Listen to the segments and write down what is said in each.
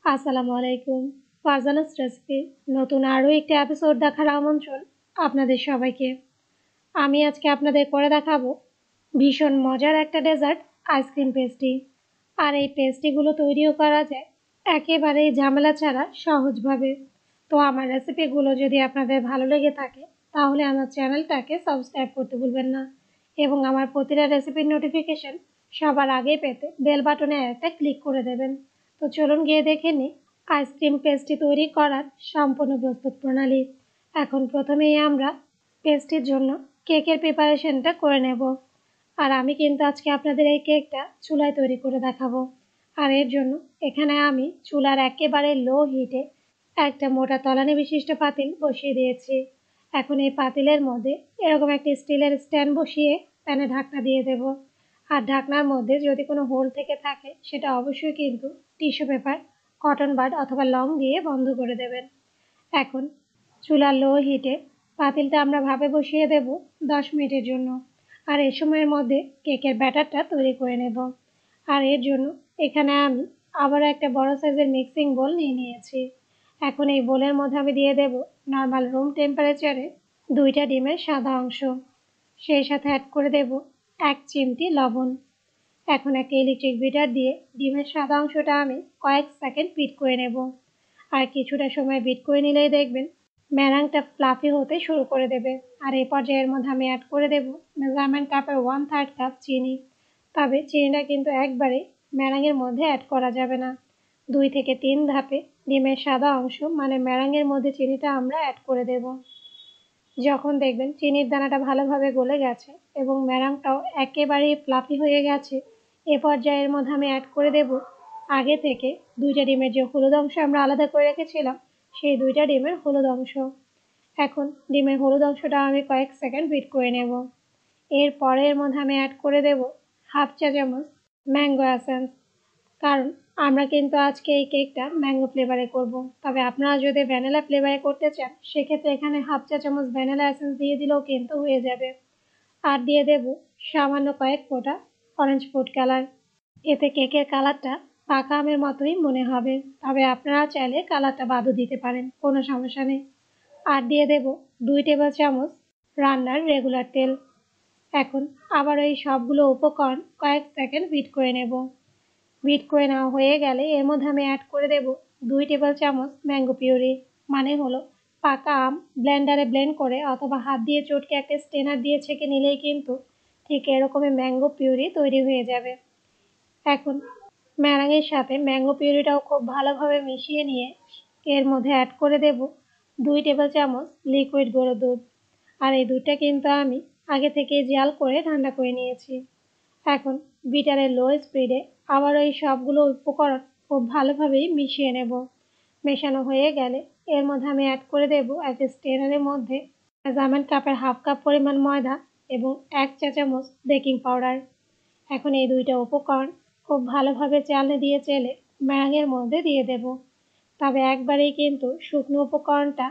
আসসালামু আলাইকুম। ফারজানাস রেসিপি নতুন আরও একটি এপিসোড দেখার আমন্ত্রণ আপনাদের সবাইকে। আমি আজকে আপনাদের করে দেখাবো ভীষণ মজার একটা ডেজার্ট আইসক্রিম পেস্ট্রি। আর এই পেস্ট্রিগুলো তৈরিও করা যায় একেবারেই ঝামেলা ছাড়া সহজভাবে। তো আমার রেসিপিগুলো যদি আপনাদের ভালো লেগে থাকে তাহলে আমার চ্যানেলটাকে সাবস্ক্রাইব করতে ভুলবেন না এবং আমার প্রতিটা রেসিপির নোটিফিকেশন সবার আগে পেতে বেল বাটনে একটা ক্লিক করে দেবেন। তো চলুন গিয়ে দেখে নিই আইসক্রিম পেস্ট্রি তৈরি করার সম্পূর্ণ প্রস্তুত প্রণালী। এখন প্রথমেই আমরা পেস্ট্রির জন্য কেকের প্রিপারেশনটা করে নেব। আর আমি কিন্তু আজকে আপনাদের এই কেকটা চুলায় তৈরি করে দেখাবো। আর এর জন্য এখানে আমি চুলার একেবারে লো হিটে একটা মোটা তলানি বিশিষ্ট পাতিল বসিয়ে দিয়েছি। এখন এই পাতিলের মধ্যে এরকম একটি স্টিলের স্ট্যান্ড বসিয়ে প্যানে ঢাকনা দিয়ে দেব। আর ঢাকনার মধ্যে যদি কোনো হোল থেকে থাকে সেটা অবশ্যই কিন্তু টিস্যু পেপার, কটন বাড অথবা লং দিয়ে বন্ধ করে দেবেন। এখন চুলার লো হিটে পাতিলটা আমরা ভাপে বসিয়ে দেব 10 মিনিটের জন্য। আর এই সময়ের মধ্যে কেকের ব্যাটারটা তৈরি করে নেব। আর এর জন্য এখানে আমি আবারও একটা বড় সাইজের মিক্সিং বোল নিয়েছি। এখন এই বোলের মধ্যে আমি দিয়ে দেব নর্মাল রুম টেম্পারেচারে 2টা ডিমের সাদা অংশ। সেই সাথে অ্যাড করে দেব 1 চিমটি লবণ। এখন একটা ইলেকট্রিক বিটার দিয়ে ডিমের সাদা অংশটা আমি কয়েক সেকেন্ড বিট করে নেব। আর কিছুটা সময় বিট করে নিলেই দেখবেন ম্যারাংটা ফ্লাফি হতে শুরু করে দেবে। আর এই পর্যায়ের মধ্যে আমি অ্যাড করে দেব মেজারমেন্ট কাপের 1/3 কাপ চিনি। তবে চিনিটা কিন্তু একবারে ম্যারাঙের মধ্যে অ্যাড করা যাবে না। 2 থেকে 3 ধাপে ডিমের সাদা অংশ মানে ম্যারাঙের মধ্যে চিনিটা আমরা অ্যাড করে দেব। যখন দেখবেন চিনির দানাটা ভালোভাবে গলে গেছে এবং ম্যারাংটাও একেবারেই ফ্লাফি হয়ে গেছে, এ পর্যায়ের মধ্যে আমি অ্যাড করে দেব আগে থেকে 2টা ডিমের যে হলুদ অংশ আমরা আলাদা করে রেখেছিলাম সেই 2টা ডিমের হলুদ অংশ। এখন ডিমের হলুদ অংশটা আমি কয়েক সেকেন্ড বিট করে নেব। এরপরে এর মধ্যে আমি অ্যাড করে দেব হাফ চা চামচ ম্যাঙ্গো এসেন্স। কারণ আমরা কিন্তু আজকে এই কেকটা ম্যাঙ্গো ফ্লেভারে করব। তবে আপনারা যদি ভ্যানিলা ফ্লেভারে করতে চান সেক্ষেত্রে এখানে হাফ চা চামচ ভ্যানিলা এসেন্স দিয়ে দিলেও কিন্তু হয়ে যাবে। আর দিয়ে দেব সামান্য কয়েক ফোঁটা অরেঞ্জ ফুড কালার। এতে কেকের কালারটা পাকা আমের মতোই মনে হবে। তবে আপনারা চাইলে কালারটা বাদও দিতে পারেন, কোনো সমস্যা নেই। আর দিয়ে দেব 2 টেবিল চামচ রান্নার রেগুলার তেল। এখন আবার এই সবগুলো উপকরণ কয়েক সেকেন্ড বিট করে নেব। বিট করে নেওয়া হয়ে গেলে এর মধ্যে আমি অ্যাড করে দেব 2 টেবিল চামচ ম্যাঙ্গো পিউরি। মানে হলো পাকা আম ব্লেন্ডারে ব্লেন্ড করে অথবা হাত দিয়ে চটকে একটা স্ট্রেনার দিয়ে ছেঁকে নিলেই কিন্তু ঠিক এরকমই ম্যাঙ্গো পিউরি তৈরি হয়ে যাবে। এখন ম্যারাঙের সাথে ম্যাঙ্গো পিউরিটাও খুব ভালোভাবে মিশিয়ে নিয়ে এর মধ্যে অ্যাড করে দেব 2 টেবিল চামচ লিকুইড গুঁড়ো দুধ। আর এই দুধটা কিন্তু আমি আগে থেকে জাল করে ঠান্ডা করে নিয়েছি। এখন বিটারের লো স্পিডে আবার এই সবগুলো উপকরণ খুব ভালোভাবেই মিশিয়ে নেব। মেশানো হয়ে গেলে এর মধ্যে আমি অ্যাড করে দেব একটা স্ট্রেনারের মধ্যে মেজারমেন্ট কাপের হাফ কাপ পরিমাণ ময়দা এবং 1 চা চামচ বেকিং পাউডার। এখন এই 2টা উপকরণ খুব ভালোভাবে চালনি দিয়ে চেলে ম্যারাঙের মধ্যে দিয়ে দেব। তবে একবারেই কিন্তু শুকনো উপকরণটা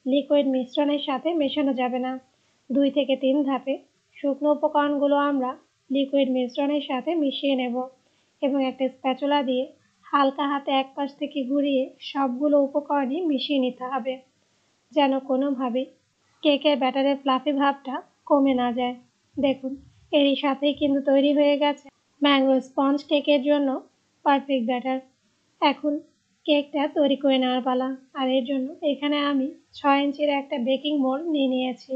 লিকুইড মিশ্রণের সাথে মেশানো যাবে না। 2 থেকে 3 ধাপে শুকনো উপকরণগুলো আমরা লিকুইড মিশ্রণের সাথে মিশিয়ে নেব এবং একটা স্প্যাচুলা দিয়ে হালকা হাতে এক পাশ থেকে ঘুরিয়ে সবগুলো উপকরণই মিশিয়ে নিতে হবে, যেন কোনোভাবে কেকের ব্যাটারের ফ্লাফি ভাবটা কমে না যায়। দেখুন এরই সাথেই কিন্তু তৈরি হয়ে গেছে ম্যাঙ্গো স্পঞ্জ কেকের জন্য পারফেক্ট ব্যাটার। এখন কেকটা তৈরি করে নেওয়ার পালা। আর এর জন্য এখানে আমি 6 ইঞ্চির একটা বেকিং মোল্ড নিয়েছি।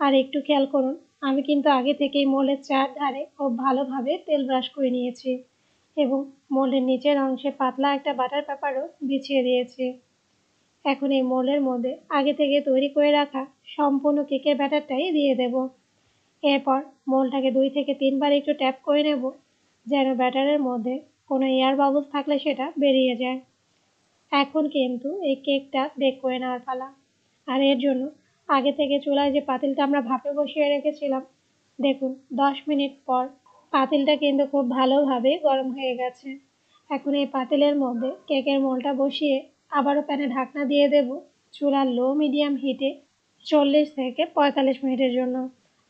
আর একটু খেয়াল করুন, আমি কিন্তু আগে থেকেই মোল্ডের চারধারে খুব ভালোভাবে তেল ব্রাশ করে নিয়েছি এবং মোল্ডের নিচের অংশে পাতলা একটা বাটার পেপারও বিছিয়ে দিয়েছি। এখন এই মোল্ডের মধ্যে আগে থেকে তৈরি করে রাখা সম্পূর্ণ কেকের ব্যাটারটাই দিয়ে দেব। এরপর মোল্ডটাকে 2 থেকে 3 বার একটু ট্যাপ করে নেব, যেন ব্যাটারের মধ্যে কোনো এয়ার বাবলস থাকলে সেটা বেরিয়ে যায়। এখন কিন্তু এই কেকটা বেক করে নেওয়ার পালা। আর এর জন্য আগে থেকে চুলায় যে পাতিলটা আমরা ভাপে বসিয়ে রেখেছিলাম, দেখুন 10 মিনিট পর পাতিলটা কিন্তু খুব ভালোভাবে গরম হয়ে গেছে। এখন এই পাতিলের মধ্যে কেকের মোলটা বসিয়ে আবারও প্যানে ঢাকনা দিয়ে দেব চুলার লো মিডিয়াম হিটে 40 থেকে 45 মিনিটের জন্য।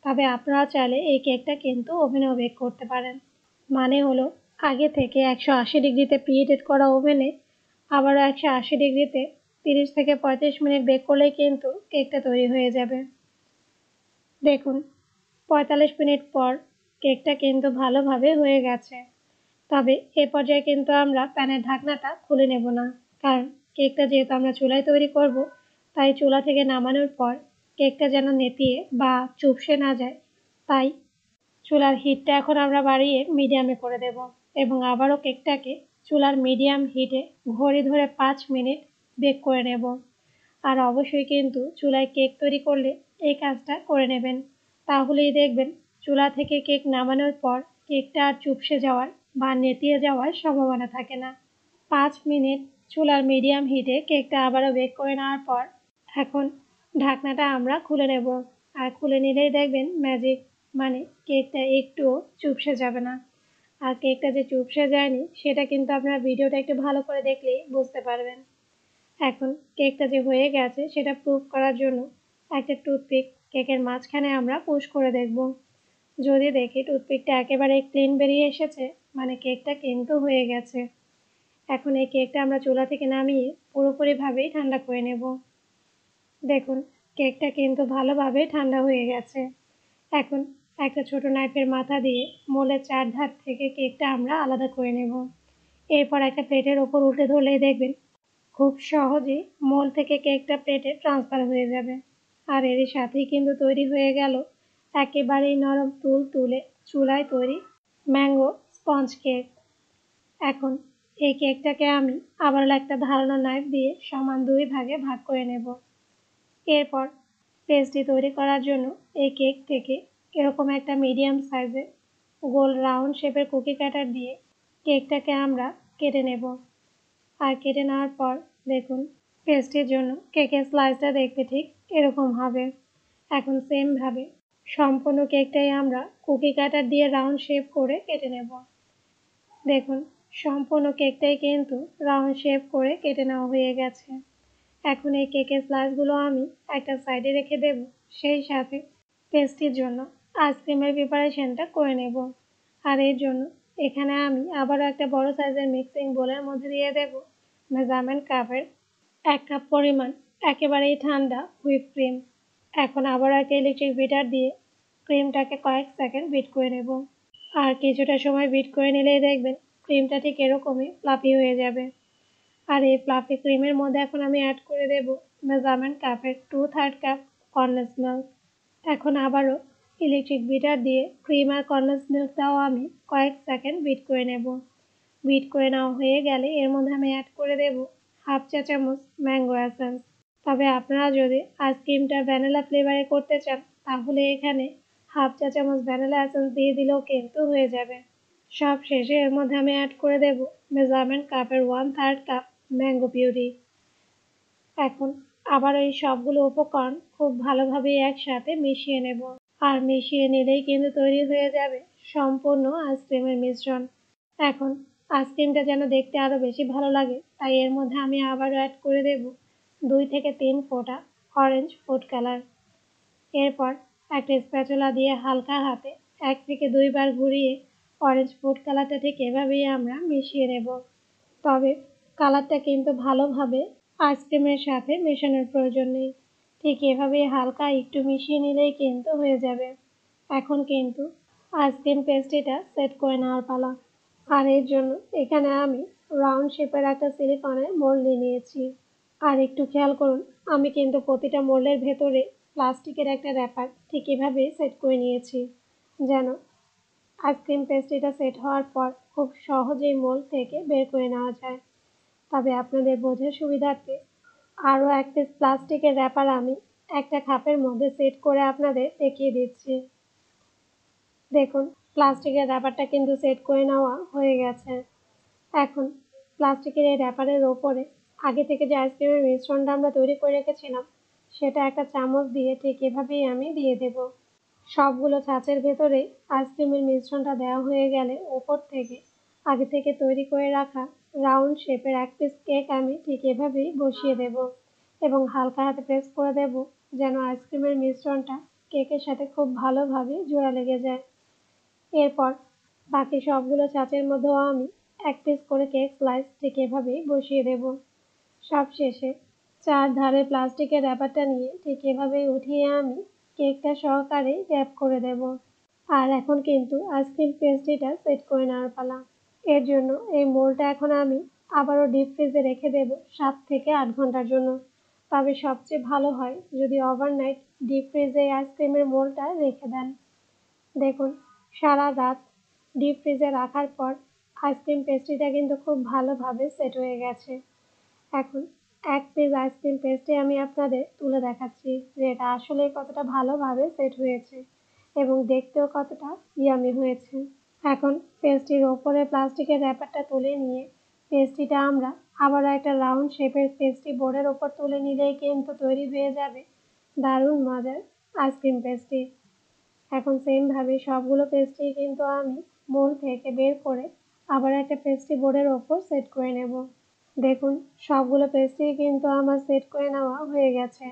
তবে আপনারা চাইলে এই কেকটা কিন্তু ওভেনেও বেক করতে পারেন। মানে হলো আগে থেকে 180 ডিগ্রিতে প্রিহিটেড করা ওভেনে আবারও 180 ডিগ্রিতে 30 থেকে 35 মিনিট বেক করলেই কিন্তু কেকটা তৈরি হয়ে যাবে। দেখুন 45 মিনিট পর কেকটা কিন্তু ভালোভাবে হয়ে গেছে। তবে এ পর্যায়ে কিন্তু আমরা প্যানের ঢাকনাটা খুলে নেব না, কারণ কেকটা যেহেতু আমরা চুলায় তৈরি করব, তাই চুলা থেকে নামানোর পর কেকটা যেন নেতিয়ে বা চুপসে না যায়, তাই চুলার হিটটা এখন আমরা বাড়িয়ে মিডিয়ামে করে দেব এবং আবারও কেকটাকে চুলার মিডিয়াম হিটে ঘড়ি ধরে 5 মিনিট বেক করে নেব। আর অবশ্যই কিন্তু চুলায় কেক তৈরি করলে এই কাজটা করে নেবেন, তাহলেই দেখবেন চুলা থেকে কেক নামানোর পর কেকটা আর চুপসে যাওয়ার বা নেতিয়ে যাওয়ার সম্ভাবনা থাকে না। 5 মিনিট চুলার মিডিয়াম হিটে কেকটা আবারও বেক করে নেওয়ার পর এখন ঢাকনাটা আমরা খুলে নেব। আর খুলে নিলেই দেখবেন ম্যাজিক, মানে কেকটা একটুও চুপসে যাবে না। আর কেকটা যে চুপসে যায়নি সেটা কিন্তু আপনারা ভিডিওটা একটু ভালো করে দেখলেই বুঝতে পারবেন। এখন কেকটা যে হয়ে গেছে সেটা প্রুফ করার জন্য একটা টুথপিক কেকের মাঝখানে আমরা পুশ করে দেখব। যদি দেখি টুথপিকটা একেবারে ক্লিন বেরিয়ে এসেছে, মানে কেকটা কিন্তু হয়ে গেছে। এখন এই কেকটা আমরা চুলা থেকে নামিয়ে পুরোপুরিভাবেই ঠান্ডা করে নেব। দেখুন কেকটা কিন্তু ভালোভাবে ঠান্ডা হয়ে গেছে। এখন একটা ছোট নাইফের মাথা দিয়ে মোলের চারধার থেকে কেকটা আমরা আলাদা করে নেব। এরপর একটা প্লেটের ওপর উল্টে ধরলেই দেখবেন খুব সহজেই মোল থেকে কেকটা প্লেটে ট্রান্সফার হয়ে যাবে। আর এর সাথেই কিন্তু তৈরি হয়ে গেল একেবারেই নরম তুলতুলে চুলায় তৈরি ম্যাঙ্গো স্পঞ্জ কেক। এখন এই কেকটাকে আমি আবারও একটা ধারালো নাইফ দিয়ে সমান 2 ভাগে ভাগ করে নেব। এরপর পেস্ট্রি তৈরি করার জন্য এই কেক থেকে এরকম একটা মিডিয়াম সাইজের গোল রাউন্ড শেপের কুকি কাটার দিয়ে কেকটাকে আমরা কেটে নেব। আর কেটে নেওয়ার পর দেখুন পেস্ট্রির জন্য কেকের স্লাইসটা দেখতে ঠিক এরকম হবে। এখন সেমভাবে সম্পূর্ণ কেকটাই আমরা কুকি কাটার দিয়ে রাউন্ড শেপ করে কেটে নেব। দেখুন সম্পূর্ণ কেকটাই কিন্তু রাউন্ড শেপ করে কেটে নেওয়া হয়ে গেছে। এখন এই কেকের স্লাইসগুলো আমি একটা সাইডে রেখে দেব, সেই সাথে পেস্ট্রির জন্য আইসক্রিমের প্রিপারেশনটা করে নেব। আর এর জন্য এখানে আমি আবারও একটা বড় সাইজের মিক্সিং বোলের মধ্যে দিয়ে দেব মেজারমেন্ট কাপের 1 কাপ পরিমাণ একেবারেই ঠান্ডা হুইপ ক্রিম। এখন আবারও একটা ইলেকট্রিক বিটার দিয়ে ক্রিমটাকে কয়েক সেকেন্ড বিট করে নেব। আর কিছুটা সময় বিট করে নিলেই দেখবেন ক্রিমটা ঠিক এরকমই ফ্লাফি হয়ে যাবে। আর এই ফ্লাফি ক্রিমের মধ্যে এখন আমি অ্যাড করে দেব মেজারমেন্ট কাপের 2/3 কাপ কনডেন্স মিল্ক। এখন আবারও ইলেকট্রিক বিটার দিয়ে ক্রিম আর কনডেন্স মিল্কটাও আমি কয়েক সেকেন্ড বিট করে নেব। বিট করে নেওয়া হয়ে গেলে এর মধ্যে আমি অ্যাড করে দেব 1/2 চা চামচ ম্যাঙ্গো এসেন্স। তবে আপনারা যদি আইসক্রিমটা ভ্যানিলা ফ্লেভারে করতে চান, তাহলে এখানে 1/2 চা চামচ ভ্যানিলা এসেন্স দিয়ে দিলেও কিন্তু হয়ে যাবে। সব শেষে এর মধ্যে আমি অ্যাড করে দেব মেজারমেন্ট কাপের 1/3 কাপ ম্যাঙ্গো পিউরি। এখন আবার এই সবগুলো উপকরণ খুব ভালোভাবে একসাথে মিশিয়ে নেব। আর মিশিয়ে নিলেই কিন্তু তৈরি হয়ে যাবে সম্পূর্ণ আইসক্রিমের মিশ্রণ। এখন আইসক্রিমটা যেন দেখতে আরও বেশি ভালো লাগে, তাই এর মধ্যে আমি আবারও অ্যাড করে দেব 2 থেকে 3 ফোঁটা অরেঞ্জ ফুড কালার। এরপর একটা স্প্যাচুলা দিয়ে হালকা হাতে 1 থেকে 2 বার ঘুরিয়ে অরেঞ্জ ফুড কালারটা ঠিক এভাবেই আমরা মিশিয়ে নেব। তবে কালারটা কিন্তু ভালোভাবে আইসক্রিমের সাথে মেশানোর প্রয়োজন নেই, ঠিক এভাবেই হালকা একটু মিশিয়ে নিলেই কিন্তু হয়ে যাবে। এখন কিন্তু আইসক্রিম পেস্ট্রিটা সেট করে নেওয়ার পালা। আর এর জন্য এখানে আমি রাউন্ড শেপের একটা সিলিকনের মোল্ড নিয়ে নিয়েছি। আর একটু খেয়াল করুন, আমি কিন্তু প্রতিটা মোল্ডের ভেতরে প্লাস্টিকের একটা র্যাপার ঠিক এভাবেই সেট করে নিয়েছি, যেন আইসক্রিম পেস্ট্রিটা সেট হওয়ার পর খুব সহজেই মোল্ড থেকে বের করে নেওয়া যায়। তবে আপনাদের বোঝার সুবিধার্থে আরও এক পিস প্লাস্টিকের র্যাপার আমি একটা কাপের মধ্যে সেট করে আপনাদের দেখিয়ে দিচ্ছি। দেখুন প্লাস্টিকের র্যাপারটা কিন্তু সেট করে নেওয়া হয়ে গেছে। এখন প্লাস্টিকের এই র্যাপারের ওপরে আগে থেকে যে আইসক্রিমের মিশ্রণটা আমরা তৈরি করে রেখেছিলাম, সেটা একটা চামচ দিয়ে ঠিক এভাবেই আমি দিয়ে দেব। সবগুলো ছাঁচের ভেতরেই আইসক্রিমের মিশ্রণটা দেওয়া হয়ে গেলে ওপর থেকে আগে থেকে তৈরি করে রাখা রাউন্ড শেপের 1 পিস কেক আমি ঠিক এভাবেই বসিয়ে দেব এবং হালকা হাতে প্রেস করে দেব, যেন আইসক্রিমের মিশ্রণটা কেকের সাথে খুব ভালোভাবে জোড়া লেগে যায়। এরপর বাকি সবগুলো ছাঁচের মধ্যেও আমি এক পিস করে কেক স্লাইস ঠিক এভাবেই বসিয়ে দেব। সবশেষে 4 ধারে প্লাস্টিকের র্যাপারটা নিয়ে ঠিক এভাবেই উঠিয়ে আমি কেকটা সহকারে র্যাপ করে দেব। আর এখন কিন্তু আইসক্রিম পেস্ট্রিটা সেট করে নেওয়ার পালা। এর জন্য এই মোল্ডটা এখন আমি আবারও ডিপ ফ্রিজে রেখে দেব 7 থেকে 8 ঘন্টার জন্য। তবে সবচেয়ে ভালো হয় যদি ওভারনাইট ডিপ ফ্রিজে আইসক্রিমের মোল্ডটা রেখে দেন। দেখুন, সারা রাত ডিপ ফ্রিজে রাখার পর আইসক্রিম পেস্ট্রিটা কিন্তু খুব ভালোভাবে সেট হয়ে গেছে। এখন এক পিস আইসক্রিম পেস্ট্রি আমি আপনাদের তুলে দেখাচ্ছি যে এটা আসলে কতটা ভালোভাবে সেট হয়েছে এবং দেখতেও কতটা ইয়ামি হয়েছে। এখন পেস্ট্রির ওপরে প্লাস্টিকের র্যাপারটা তুলে নিয়ে পেস্ট্রিটা আমরা আবারও একটা রাউন্ড শেপের পেস্ট্রি বোর্ডের ওপর তুলে নিলেই কিন্তু তৈরি হয়ে যাবে দারুণ মজার আইসক্রিম পেস্ট্রি। এখন সেমভাবে সবগুলো পেস্ট্রি কিন্তু আমি মোল্ড থেকে বের করে আবার একটা পেস্ট্রি বোর্ডের ওপর সেট করে নেব। দেখুন, সবগুলো পেস্ট্রি কিন্তু আমার সেট করে নেওয়া হয়ে গেছে।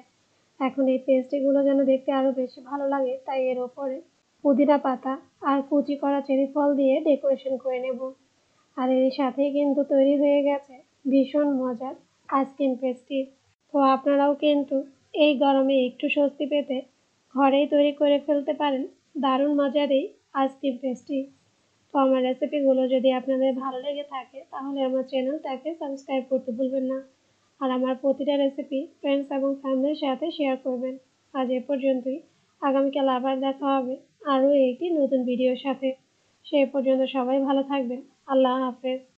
এখন এই পেস্ট্রিগুলো যেন দেখতে আরও বেশি ভালো লাগে তাই এর ওপরে পুদিনা পাতা আর কুচি করা চেরি ফল দিয়ে ডেকোরেশন করে নেব। আর এর সাথেই কিন্তু তৈরি হয়ে গেছে ভীষণ মজার আইসক্রিম পেস্ট্রি। তো আপনারাও কিন্তু এই গরমে একটু স্বস্তি পেতে ঘরেই তৈরি করে ফেলতে পারেন দারুণ মজার এই আইসক্রিম পেস্ট্রি। তো আমার রেসিপিগুলো যদি আপনাদের ভালো লেগে থাকে তাহলে আমার চ্যানেলটাকে সাবস্ক্রাইব করতে ভুলবেন না। আর আমার প্রতিটা রেসিপি ফ্রেন্ডস এবং ফ্যামিলির সাথে শেয়ার করবেন। আজ এ পর্যন্তই। আগামীকাল আবার দেখা হবে আরও একটি নতুন ভিডিওর সাথে। সেই পর্যন্ত সবাই ভালো থাকবেন। আল্লাহ হাফেজ।